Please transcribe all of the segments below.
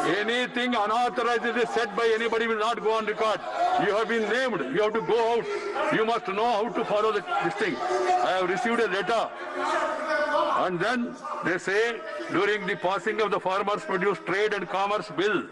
Anything unauthorized is said by anybody will not go on record. You have been named. You have to go out. You must know how to follow this thing. I have received a letter. And then they say, during the passing of the Farmers Produce Trade and Commerce Bill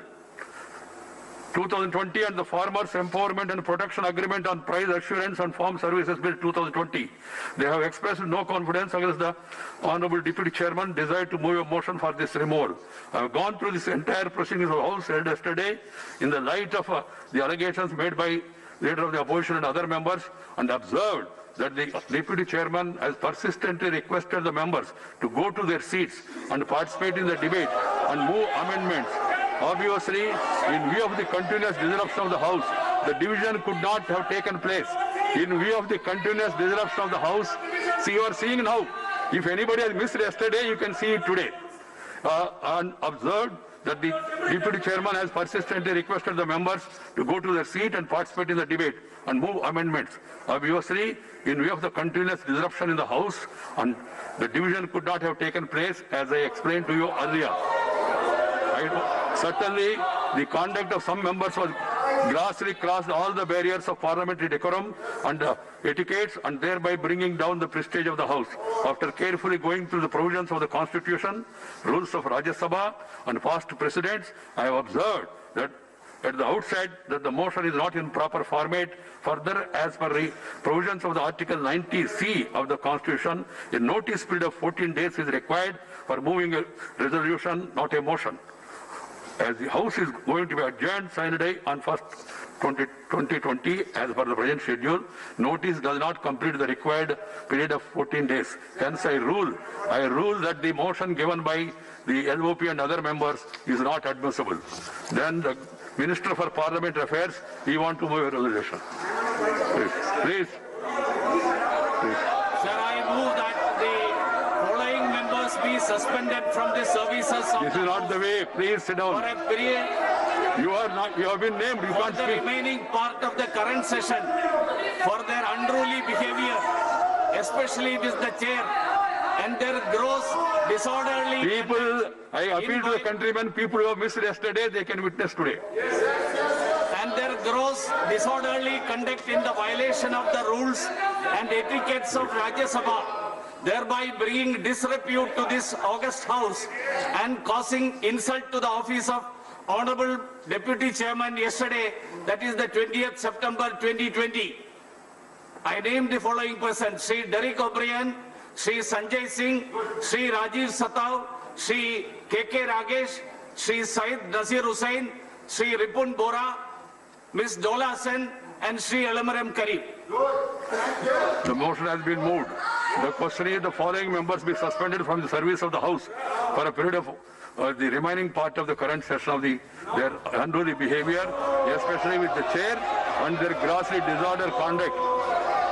2020 and the Farmers Empowerment and Protection Agreement on Price Assurance and Farm Services Bill 2020, they have expressed no confidence against the Honorable Deputy Chairman desired to move a motion for this removal. I have gone through this entire proceedings of the House held yesterday in the light of the allegations made by Leader of the Opposition and other members, and observed that the Deputy Chairman has persistently requested the members to go to their seats and participate in the debate and move amendments. Obviously, in view of the continuous disruption of the House, the division could not have taken place. In view of the continuous disruption of the House, see, you are seeing now. If anybody has missed yesterday, you can see it today. And observed that the Deputy Chairman has persistently requested the members to go to their seat and participate in the debate and move amendments. Obviously, in view of the continuous disruption in the House, and the division could not have taken place, as I explained to you earlier. Certainly, the conduct of some members was grossly crossed all the barriers of parliamentary decorum and etiquettes, and thereby bringing down the prestige of the House. After carefully going through the provisions of the Constitution, rules of Rajya Sabha and past precedents, I have observed that at the outset that the motion is not in proper format. Further, as per the provisions of the Article 90C of the Constitution, a notice period of 14 days is required for moving a resolution, not a motion. As the House is going to be adjourned Saturday on 1st 2020 as per the present schedule, notice does not complete the required period of 14 days. Hence I rule that the motion given by the LOP and other members is not admissible. Then the Minister for Parliamentary Affairs, he wants to move a resolution. Please. Sir, I move that the following members be suspended from the services of This is not the way. Please sit down. for a period You have been named. You for can't the speak. remaining part of the current session for their unruly behavior, especially with the chair, and their gross disorderly People, I appeal to the countrymen, people who have missed yesterday, they can witness today. and their gross disorderly conduct in the violation of the rules and etiquettes of Rajya Sabha, thereby bringing disrepute to this august House and causing insult to the office of Honorable Deputy Chairman yesterday, that is the 20th September 2020. I named the following persons: Sri Derek O'Brien, Sri Sanjay Singh, Sri Rajiv Satav, Sri K.K. Ragesh, Sri Syed Nasir Hussain, Sri Ripun Bora, Ms. Dola Sen, and Sri Elamaram Karim. The motion has been moved. The question is the following members be suspended from the service of the House for a period of the remaining part of the current session of their unruly behavior, especially with the chair, and their grossly disorder conduct,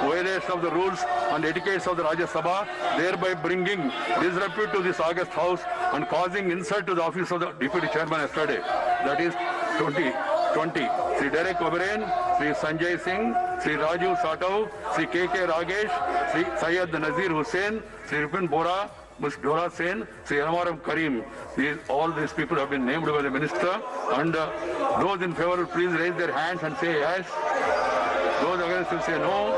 violation of the rules and etiquettes of the Rajya Sabha, thereby bringing disrepute to this august House and causing insult to the office of the Deputy Chairman yesterday. That is 2020. Sri Derek O'Brien, Sri Sanjay Singh, Sri Rajiv Satav, Sri K.K. Ragesh, Sri Syed Nasir Hussain, Sri Ripun Bora, Ms. Dola Sen, Sri Elamaram Karim. All these people have been named by the Minister, and those in favor will please raise their hands and say yes. Those against will say no.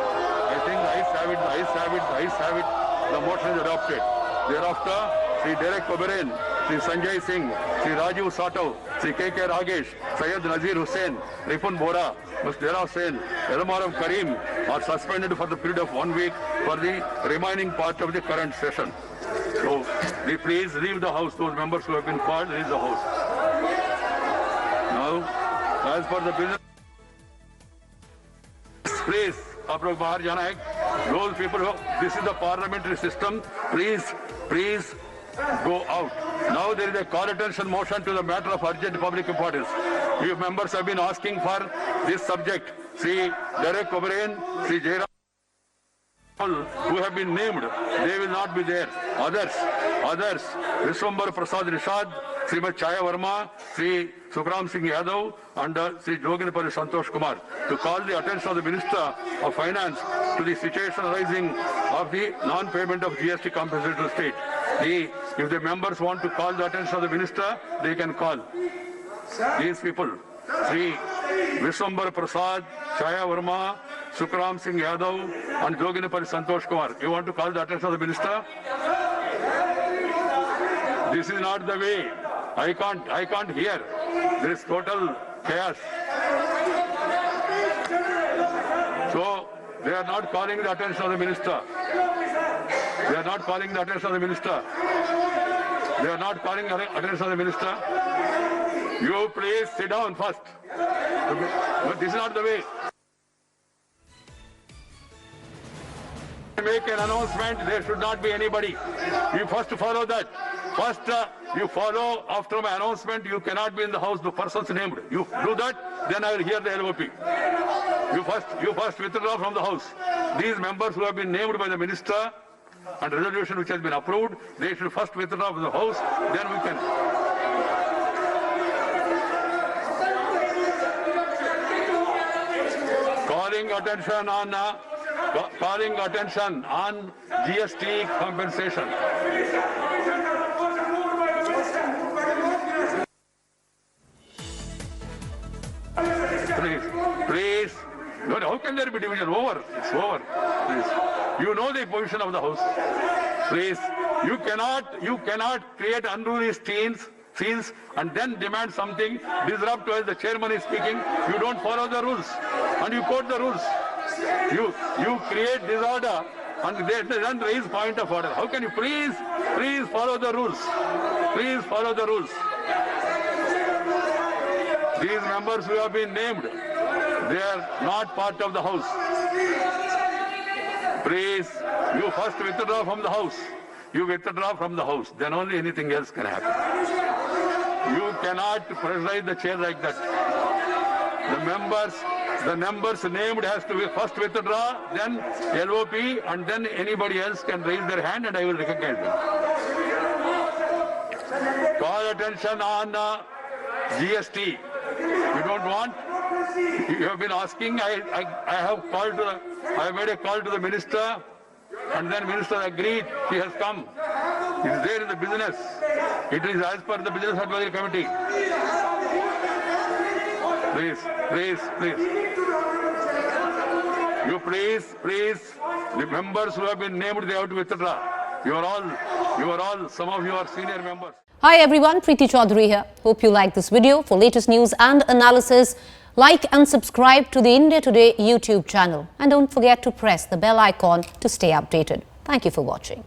I think the ayes have it, the ayes have it, the ayes have it. The motion is adopted. Thereafter, Sri Derek O'Brien, Sri Sanjay Singh, Sri Rajiv Satav, Sri K.K. Ragesh, Syed Nasir Hussain, Ripun Bora, Ms. Dola Sen, Elamaram Karim are suspended for the period of 1 week for the remaining part of the current session. So, please leave the House. Those members who have been called, leave the House. Now, as for the business, please, आप लोग बाहर जाना है. Those people who, this is the parliamentary system. Please go out. Now there is a call attention motion to the matter of urgent public importance. You members have been asking for this subject. Sri Derek O'Brien, Sri Jairam, who have been named, they will not be there. Others, Vishwambar Prasad Rishad, Srimad Chaya Verma, Sri Sukram Singh Yadav, and Sri Joginapalli Santosh Kumar, to call the attention of the Minister of Finance to the situation arising of the non-payment of GST compensation to the state. If the members want to call the attention of the Minister, they can call. these people, Sri Vishwambar Prasad, Chaya Verma, Sukram Singh Yadav, and Joginapalli Santosh Kumar. You want to call the attention of the minister? This is not the way. I can't hear. There is total chaos. So they are not calling the attention of the minister. They are not calling the attention of the minister. They are not calling the attention of the minister. You please sit down first. But this is not the way. Make an announcement, there should not be anybody. You first follow that. First, you follow after my announcement, you cannot be in the house, the person's named. You do that, then I will hear the LOP. You first withdraw from the house. These members who have been named by the minister and resolution which has been approved, they should first withdraw from the house, then we can. Calling attention on GST compensation. Please. No, how can there be division? Over. It's over. Please. You know the position of the house. Please. You cannot create unruly scenes and then demand something disrupt while the chairman is speaking. You don't follow the rules and you quote the rules. You create disorder and then raise point of order. How can you please follow the rules? Please follow the rules. These members who have been named, they are not part of the house. Please, you first withdraw from the house. You withdraw from the house, then only anything else can happen. You cannot preside the chair like that. The members named has to first withdraw, then LOP, and then anybody else can raise their hand and I will recognize them. Call attention on GST. You don't want? You have been asking. I made a call to the minister, and then minister agreed. She has come. It is there in the business. It is as per the business advisory committee. Please. You please. The members who have been named, they have to withdraw. You are all. Some of you are senior members. Hi everyone, Preeti Chaudhary here. Hope you like this video. For latest news and analysis, like and subscribe to the India Today YouTube channel. And don't forget to press the bell icon to stay updated. Thank you for watching.